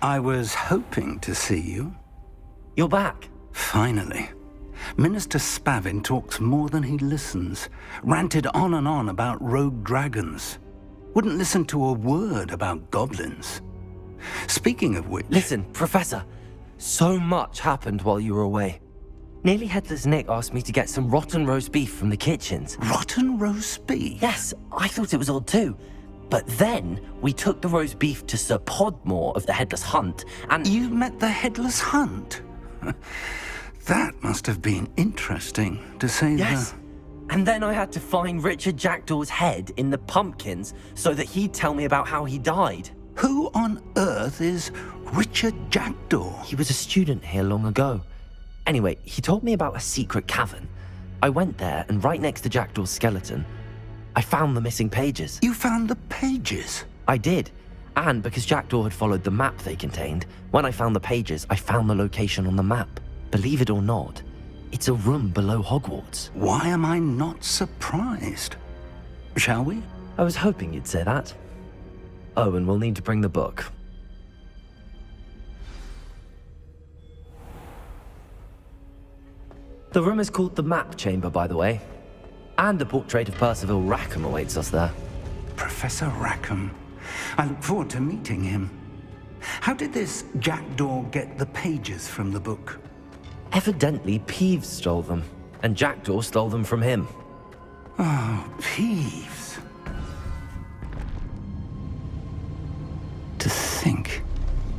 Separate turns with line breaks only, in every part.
I was hoping to see you.
You're back.
Finally. Minister Spavin talks more than he listens. Ranted on and on about rogue dragons. Wouldn't listen to a word about goblins. Speaking of which...
Listen, Professor. So much happened while you were away. Nearly Headless Nick asked me to get some rotten roast beef from the kitchens.
Rotten roast beef?
Yes, I thought it was odd too. But then we took the roast beef to Sir Podmore of the Headless Hunt, and...
You met the Headless Hunt? That must have been interesting, to say
Yes. And then I had to find Richard Jackdaw's head in the pumpkins so that he'd tell me about how he died.
Who on earth is Richard Jackdaw?
He was a student here long ago. Anyway, he told me about a secret cavern. I went there, and right next to Jackdaw's skeleton, I found the missing pages.
You found the pages?
I did. And because Jackdaw had followed the map they contained, when I found the pages, I found the location on the map. Believe it or not, it's a room below Hogwarts.
Why am I not surprised? Shall we?
I was hoping you'd say that. Oh, and we'll need to bring the book. The room is called the Map Chamber, by the way. And a portrait of Percival Rackham awaits us there.
Professor Rackham. I look forward to meeting him. How did this Jackdaw get the pages from the book?
Evidently, Peeves stole them, and Jackdaw stole them from him.
Oh, Peeves. To think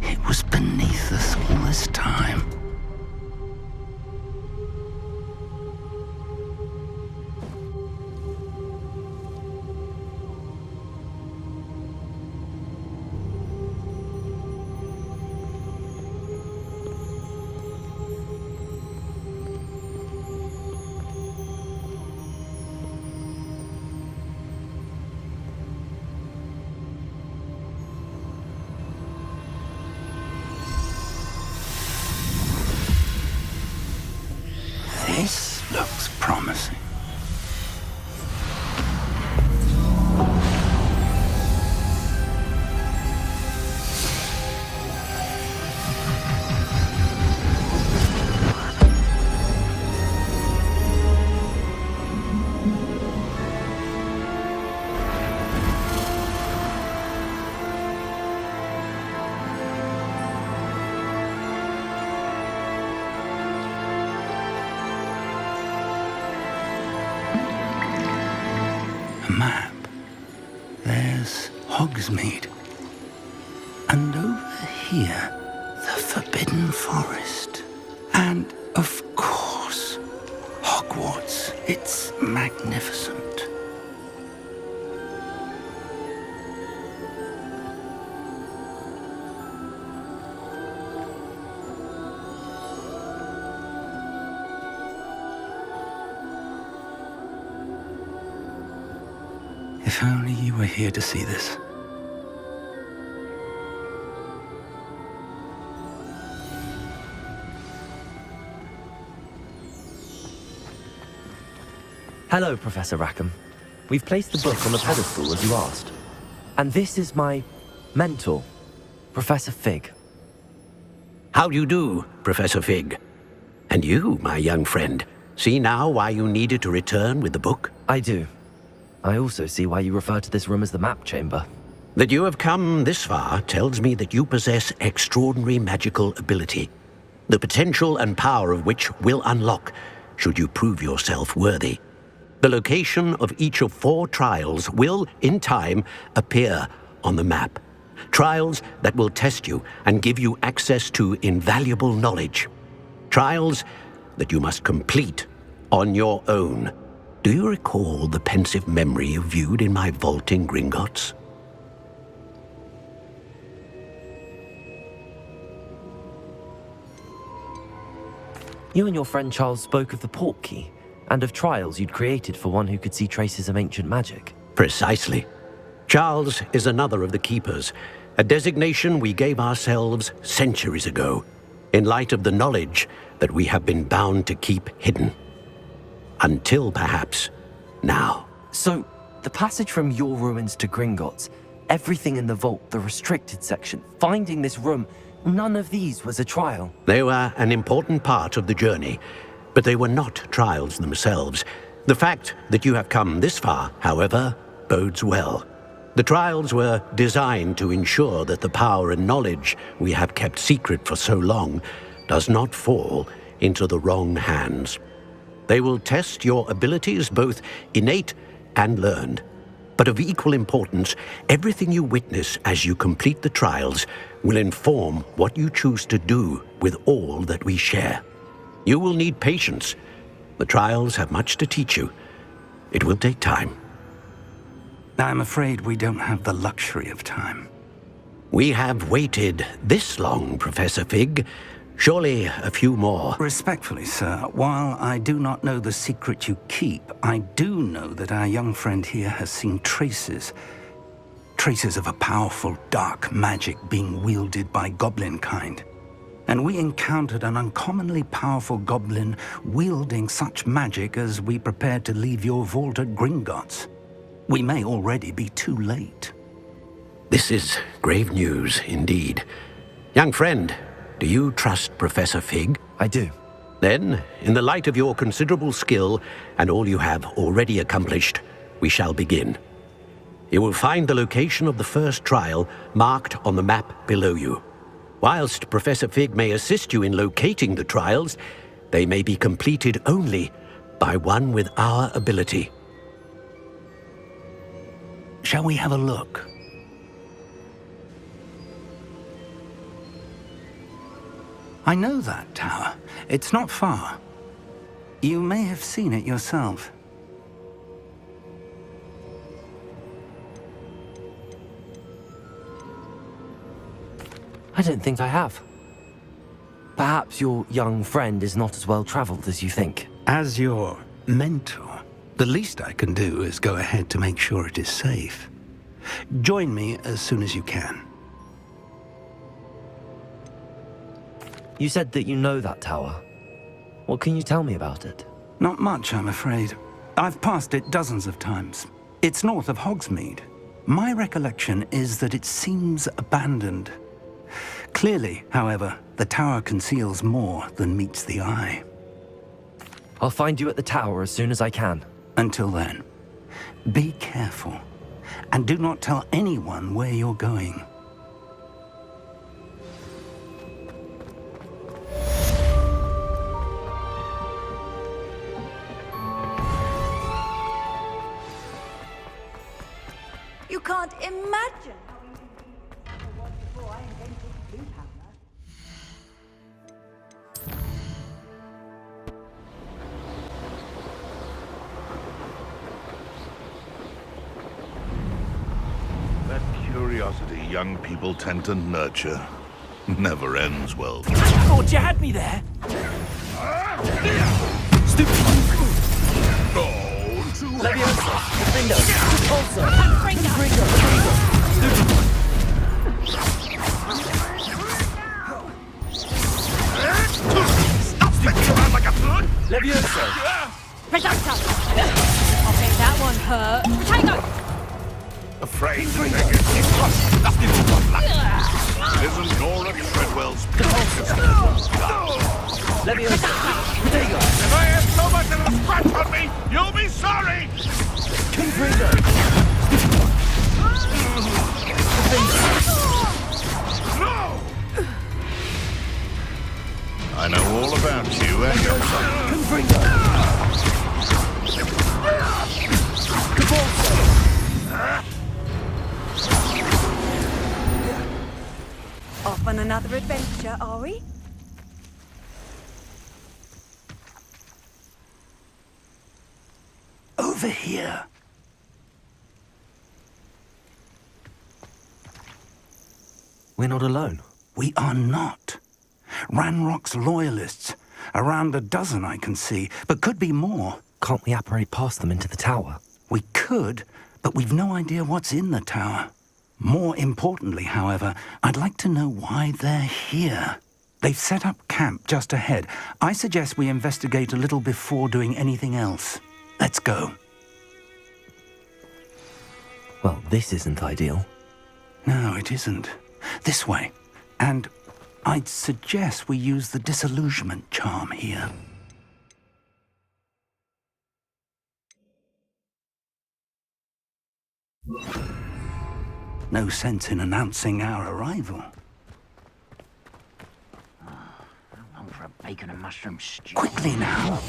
it was beneath us all this time. This looks promising. Map. There's Hogsmeade. And over here, the Forbidden Forest. And, of course, Hogwarts. It's magnificent. If only you were here to see this.
Hello, Professor Rackham. We've placed the book on the pedestal as you asked. And this is my mentor, Professor Fig.
How do you do, Professor Fig? And you, my young friend, see now why you needed to return with the book?
I do. I also see why you refer to this room as the Map Chamber.
That you have come this far tells me that you possess extraordinary magical ability, the potential and power of which will unlock should you prove yourself worthy. The location of each of 4 trials will, in time, appear on the map. Trials that will test you and give you access to invaluable knowledge. Trials that you must complete on your own. Do you recall the pensive memory you viewed in my vault in Gringotts?
You and your friend Charles spoke of the Portkey, and of trials you'd created for one who could see traces of ancient magic.
Precisely. Charles is another of the Keepers, a designation we gave ourselves centuries ago, in light of the knowledge that we have been bound to keep hidden. Until, perhaps, now.
So, the passage from your ruins to Gringotts, everything in the vault, the restricted section, finding this room, None of these was a trial.
They were an important part of the journey, but they were not trials themselves. The fact that you have come this far, however, bodes well. The trials were designed to ensure that the power and knowledge we have kept secret for so long does not fall into the wrong hands. They will test your abilities, both innate and learned. But of equal importance, everything you witness as you complete the trials will inform what you choose to do with all that we share. You will need patience. The trials have much to teach you. It will take time.
I'm afraid we don't have the luxury of time.
We have waited this long, Professor Fig. Surely a few more.
Respectfully, sir, while I do not know the secret you keep, I do know that our young friend here has seen traces of a powerful dark magic being wielded by goblin kind. And we encountered an uncommonly powerful goblin wielding such magic as we prepared to leave your vault at Gringotts. We may already be too late.
This is grave news indeed. Young friend, do you trust Professor Fig?
I do.
Then, in the light of your considerable skill and all you have already accomplished, we shall begin. You will find the location of the first trial marked on the map below you. Whilst Professor Fig may assist you in locating the trials, they may be completed only by one with our ability.
Shall we have a look? I know that tower. It's not far. You may have seen it yourself.
I don't think I have. Perhaps your young friend is not as well traveled as you think.
As your mentor, the least I can do is go ahead to make sure it is safe. Join me as soon as you can.
You said that you know that tower. What can you tell me about it?
Not much, I'm afraid. I've passed it dozens of times. It's north of Hogsmeade. My recollection is that it seems abandoned. Clearly, however, the tower conceals more than meets the eye.
I'll find you at the tower as soon as I can.
Until then, be careful, and do not tell anyone where you're going.
You can't imagine how easy it was before I invented blue powder.
That curiosity young people tend to nurture never ends well.
I thought you had me there. Stupid.
Oh, too
Leviosa! Defendo! Repulsor!
Ringo!
Stop sticking around like a flood!
Leviosa!
Reductor! I think that one hurt. Tango!
Afraid to take it. Isn't Nora Treadwell's
Leviosa! Protego!
If I have so much of a scratch on me, you'll be sorry!
Confringo!
No! I know all about you and your son.
Confringo! Cabalso!
Off on another adventure, are we?
Over here.
We're not alone.
We are not. Ranrock's loyalists. Around a dozen I can see, but could be more.
Can't we apparate past them into the tower?
We could, but we've no idea what's in the tower. More importantly, however, I'd like to know why they're here. They've set up camp just ahead. I suggest we investigate a little before doing anything else. Let's go.
Well, this isn't ideal.
No, it isn't. This way. And I'd suggest we use the disillusionment charm here. No sense in announcing our arrival.
How long for a bacon and mushroom stew?
Quickly now.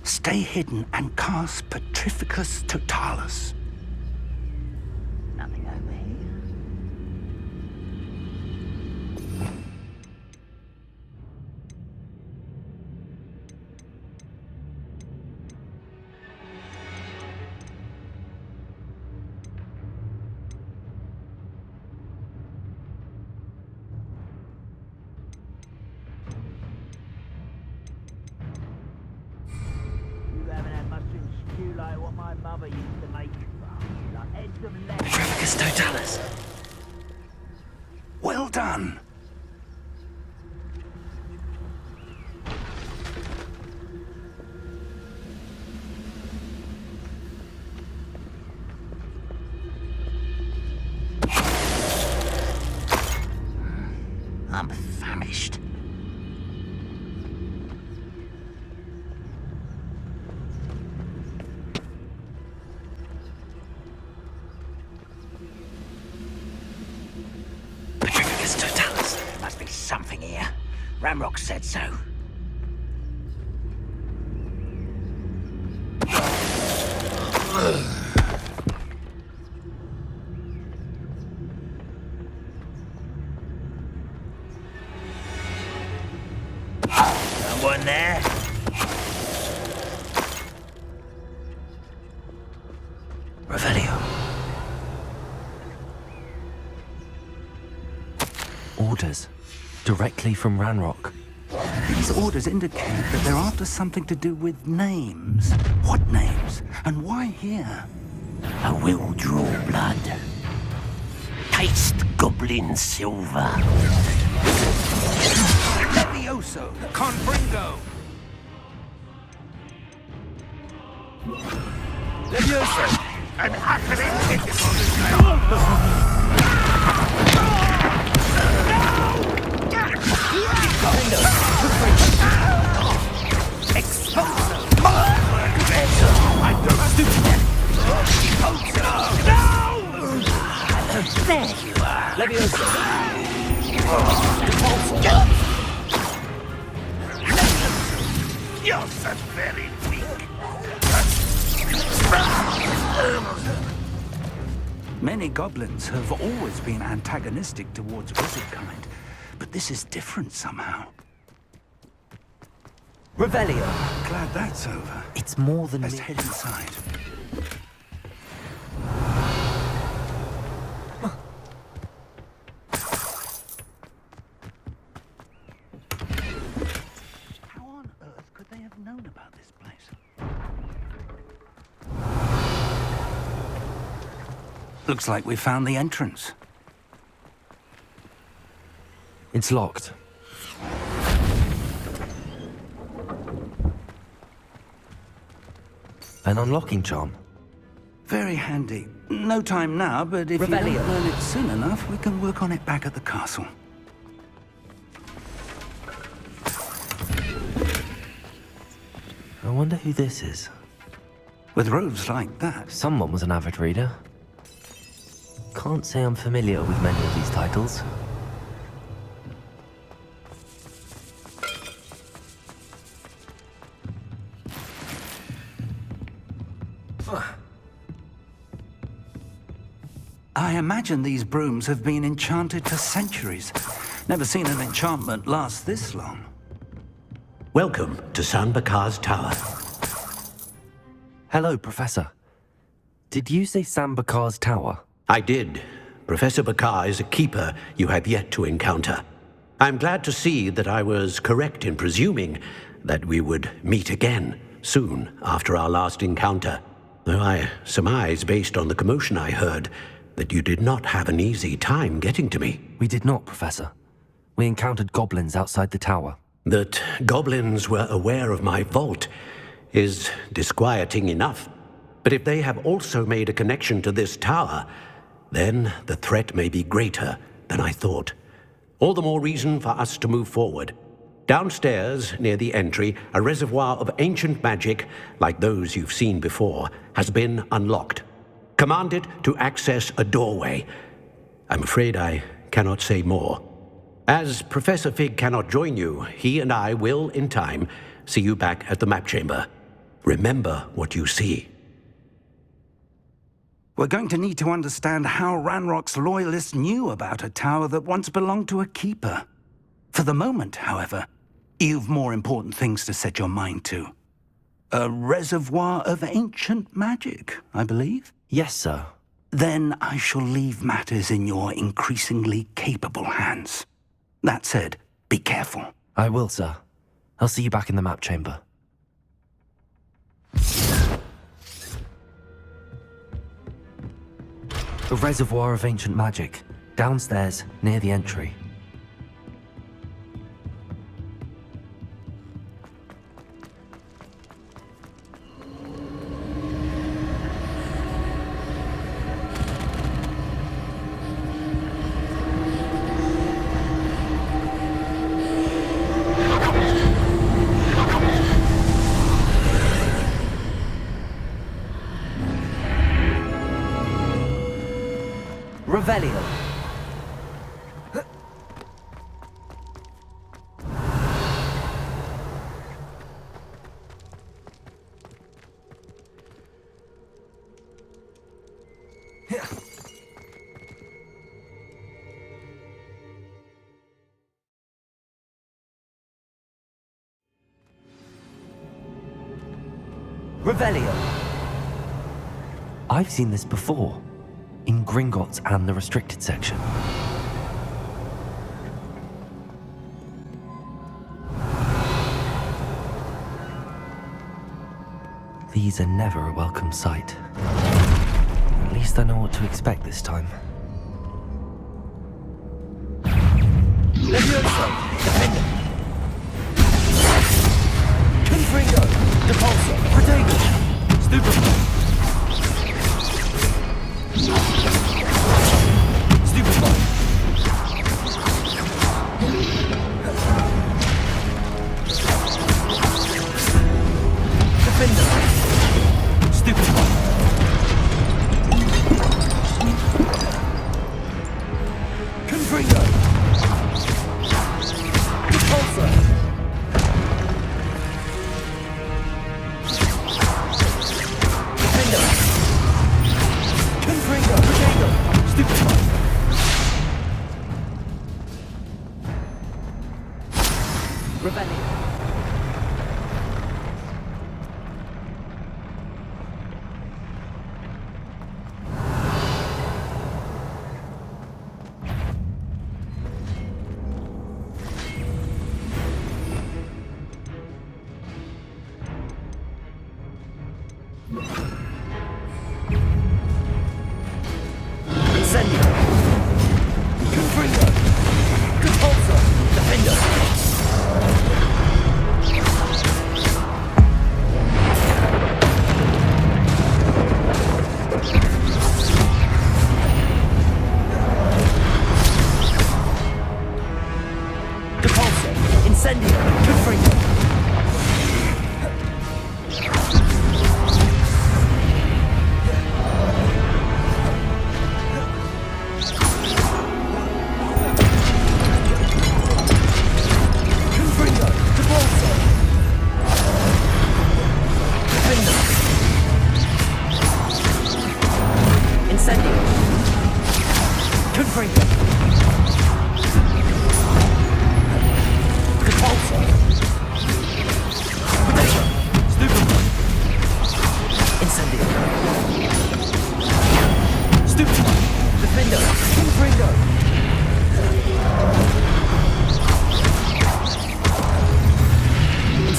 Stay hidden and cast Petrificus Totalis.
Nothing over here. You haven't had mushroom stew like what my mother used to make. Like heads of lettuce.
Petrificus Totalis.
Well done.
I'm famished.
Petrificus Totalis.
There must be something here. Ramrock said so. Someone there?
Revelio. Orders. Directly from Ranrock.
These orders indicate that they're after something to do with names. What names? And why here?
I will draw blood. Taste goblin silver.
Levioso, Confringo.
Levioso!
I'm happily taken on this
There you are.
Levioso!
You're so very weak.
Many goblins have always been antagonistic towards wizard kind, but this is different somehow.
Revelio!
Glad that's over.
It's more than
Let's
me.
head inside. How on earth could they have known about this place? Looks like we found the entrance.
It's locked. An unlocking charm.
Very handy. No time now, but if you
Revelio.
don't learn it soon enough, we can work on it back at the castle.
I wonder who this is.
With robes like that,
Someone was an avid reader. Can't say I'm familiar with many of these titles.
I imagine these brooms have been enchanted for centuries. Never seen an enchantment last this long.
Welcome to San Bakar's Tower.
Hello, Professor. Did you say Sambakar's Tower?
I did. Professor Bakar is a keeper you have yet to encounter. I'm glad to see that I was correct in presuming that we would meet again soon after our last encounter, though I surmise, based on the commotion I heard, that you did not have an easy time getting to me.
We did not, Professor. We encountered goblins outside the tower.
That goblins were aware of my vault is disquieting enough. But if they have also made a connection to this tower, then the threat may be greater than I thought. All the more reason for us to move forward. Downstairs, near the entry, a reservoir of ancient magic, like those you've seen before, has been unlocked. Command it to access a doorway. I'm afraid I cannot say more. As Professor Fig cannot join you, he and I will, in time, see you back at the map chamber. Remember what you see.
We're going to need to understand how Ranrock's loyalists knew about a tower that once belonged to a keeper. For the moment, however, you've more important things to set your mind to. A reservoir of ancient magic, I believe?
Yes, sir.
Then I shall leave matters in your increasingly capable hands. That said, be careful.
I will, sir. I'll see you back in the map chamber. A reservoir of ancient magic, downstairs, near the entry. Revelio. Revelio. I've seen this before. In Gringotts and the restricted section. These are never a welcome sight. At least I know what to expect this time. Levioso! Defender! Confringo! Depulso! Protego! Stupefy!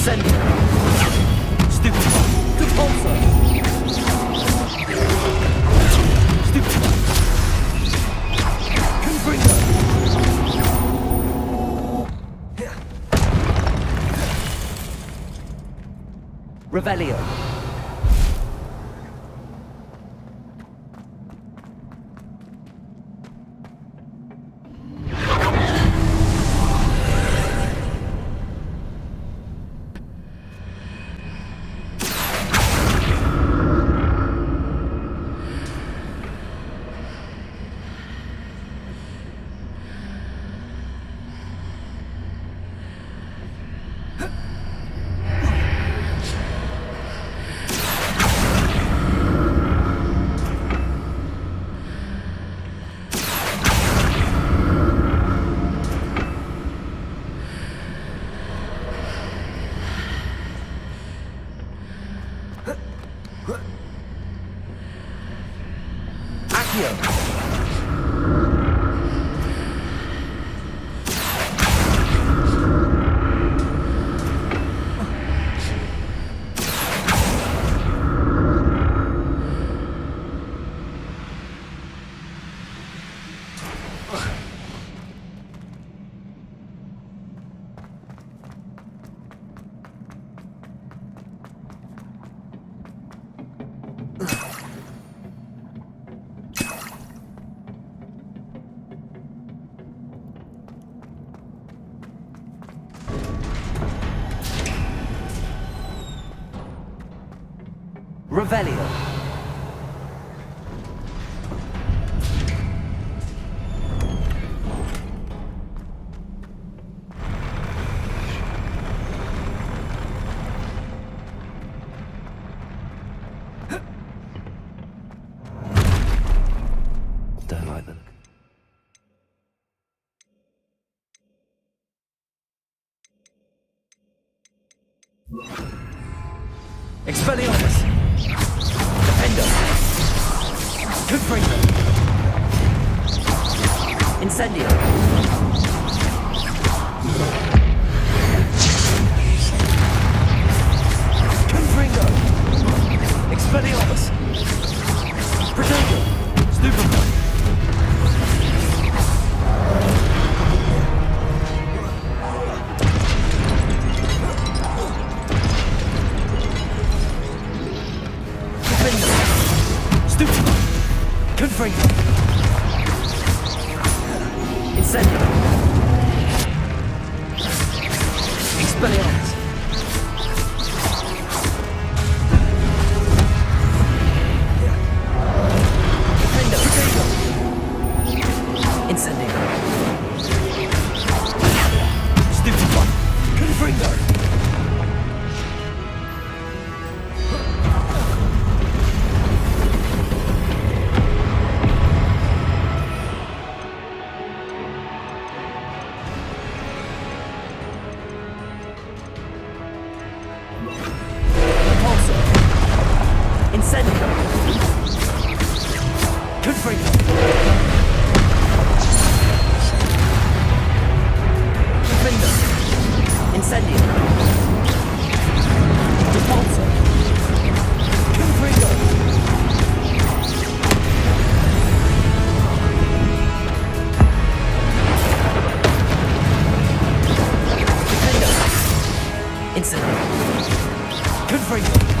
Incendio. Stupefy. Repulsor. Stupefy. Confringo. Revelio. Accio. Revelio. Don't like them. Expelliarmus. Defender. Confringo. Incendio. Confringo. Expelliarmus. Protego. Stupefy. Confringo. Incendio. Expelliarmus. Defender. Protego. Incendio. Stupefy. Confringo. Incendio. Confringo. Defender. Incendio. Repulsor. Confringo. Defender. Incendio. Confringo.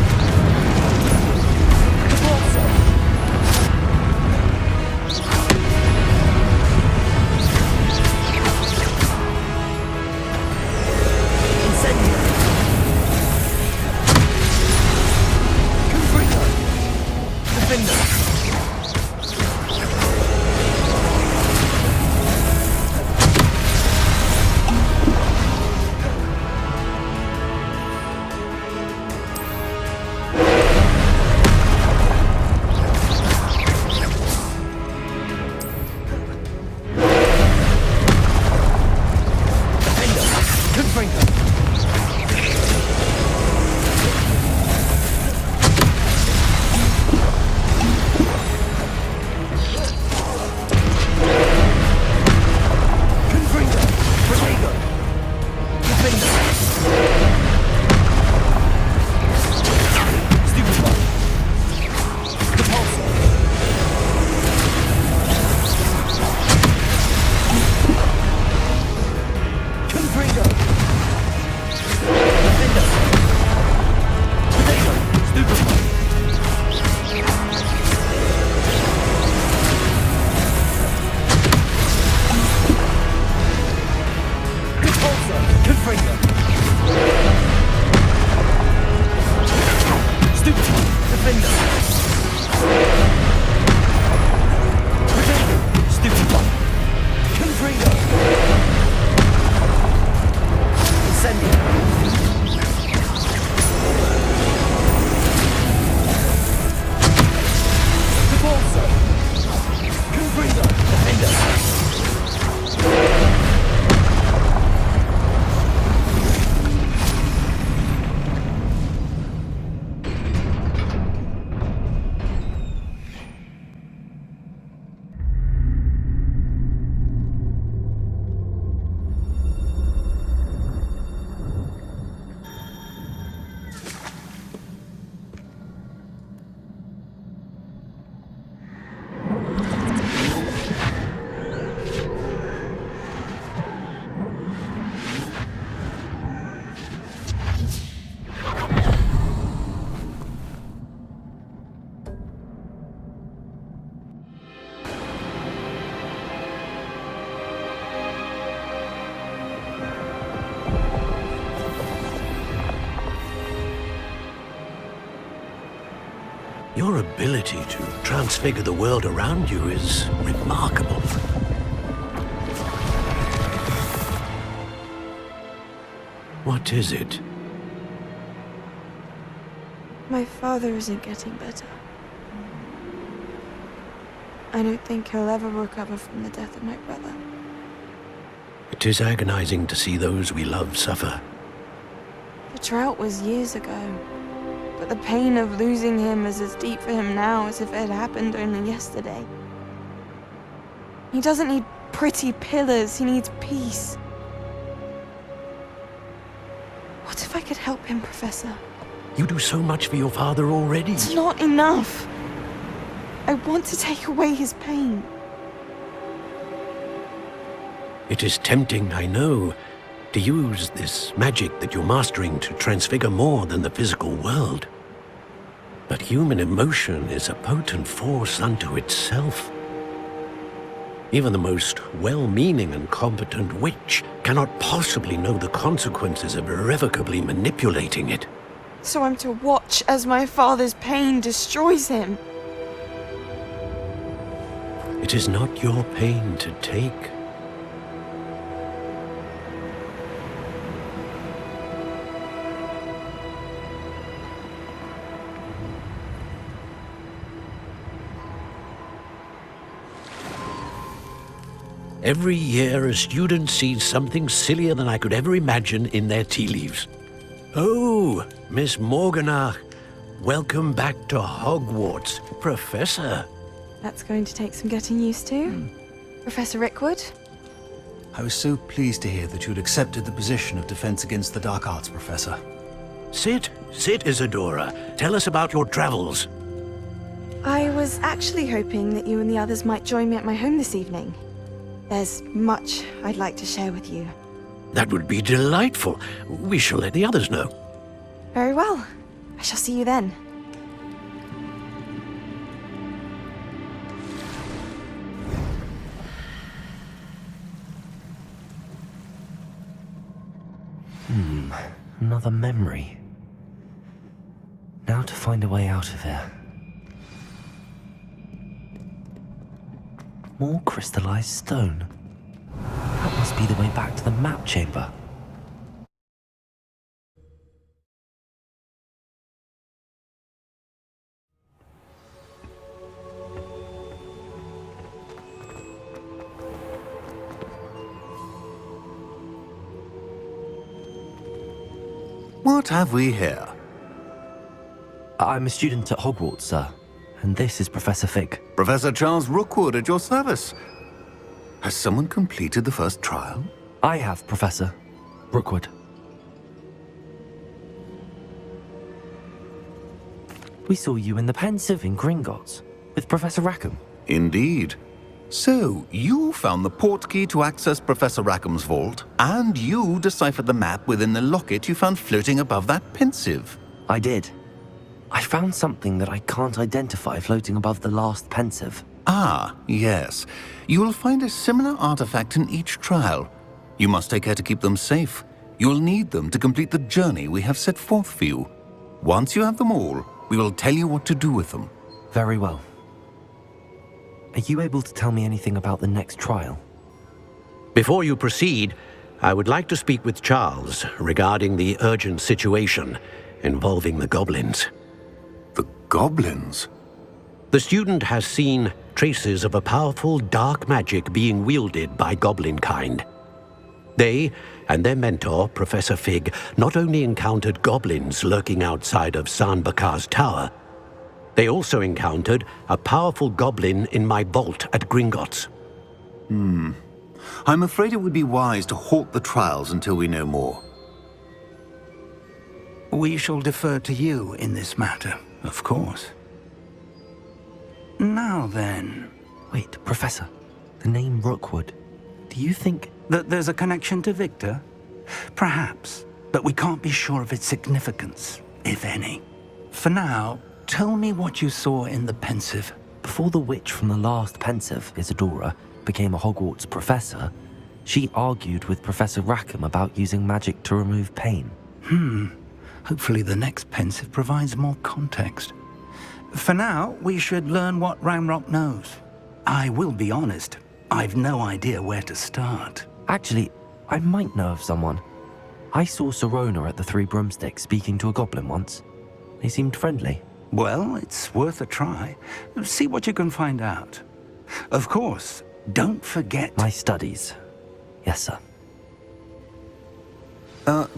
Repulsor! Confringo! Stupid! Defender! Protector! Stupid one! Confringo! Incendio! Repulsor! Confringo! Defender!
Your ability to transfigure the world around you is remarkable. What is it?
My father isn't getting better. I don't think he'll ever recover from the death of my brother.
It is agonizing to see those we love suffer.
The drought was years ago, but the pain of losing him is as deep for him now as if it had happened only yesterday. He doesn't need pretty pillars, he needs peace. What if I could help him, Professor?
You do so much for your father already.
It's not enough. I want to take away his pain.
It is tempting, I know, to use this magic that you're mastering to transfigure more than the physical world. But human emotion is a potent force unto itself. Even the most well-meaning and competent witch cannot possibly know the consequences of irrevocably manipulating it.
So I'm to watch as my father's pain destroys him.
It is not your pain to take. Every year, a student sees something sillier than I could ever imagine in their tea leaves. Oh, Miss Morganach, welcome back to Hogwarts, Professor.
That's going to take some getting used to. Professor Rickwood?
I was so pleased to hear that you'd accepted the position of Defense Against the Dark Arts, Professor.
Sit, Isadora. Tell us about your travels.
I was actually hoping that you and the others might join me at my home this evening. There's much I'd like to share with you.
That would be delightful. We shall let the others know.
Very well. I shall see you then.
Another memory. Now to find a way out of here. More crystallized stone. That must be the way back to the map chamber.
What have we here?
I'm a student at Hogwarts, sir. And this is Professor Fig.
Professor Charles Rookwood at your service. Has someone completed the first trial?
I have, Professor Rookwood. We saw you in the Pensive in Gringotts with Professor Rackham.
Indeed. So, you found the portkey to access Professor Rackham's vault, and you deciphered the map within the locket you found floating above that Pensive.
I did. I found something that I can't identify floating above the last Pensive.
Ah, yes. You will find a similar artifact in each trial.
You must take care to keep them safe. You'll need them to complete the journey we have set forth for you. Once you have them all, we will tell you what to do with them.
Very well. Are you able to tell me anything about the next trial?
Before you proceed, I would like to speak with Charles regarding the urgent situation involving the goblins.
The goblins?
The student has seen traces of a powerful dark magic being wielded by goblin kind. They and their mentor, Professor Fig, not only encountered goblins lurking outside of San Bakar's tower, they also encountered a powerful goblin in my vault at Gringotts.
I'm afraid it would be wise to halt the trials until we know more.
We shall defer to you in this matter, of course. Now then...
Wait, Professor. The name Rookwood. Do you think...
that there's a connection to Victor? Perhaps, but we can't be sure of its significance, if any. For now, tell me what you saw in the Pensive.
Before the witch from the last Pensive, Isadora, became a Hogwarts professor, she argued with Professor Rackham about using magic to remove pain.
Hopefully the next Pensive provides more context. For now, we should learn what Ranrock knows. I will be honest, I've no idea where to start.
Actually, I might know of someone. I saw Sirona at the Three Broomsticks speaking to a goblin once. They seemed friendly.
Well, it's worth a try. See what you can find out. Of course, don't forget...
My studies. Yes, sir.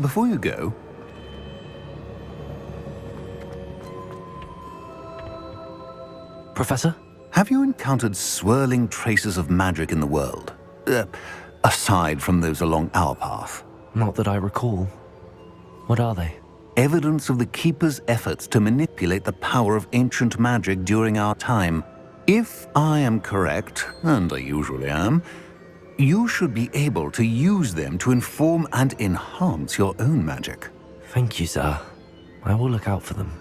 Before you go...
Professor?
Have you encountered swirling traces of magic in the world? Aside from those along our path?
Not that I recall. What are they?
Evidence of the Keeper's efforts to manipulate the power of ancient magic during our time. If I am correct, and I usually am, you should be able to use them to inform and enhance your own magic.
Thank you, sir. I will look out for them.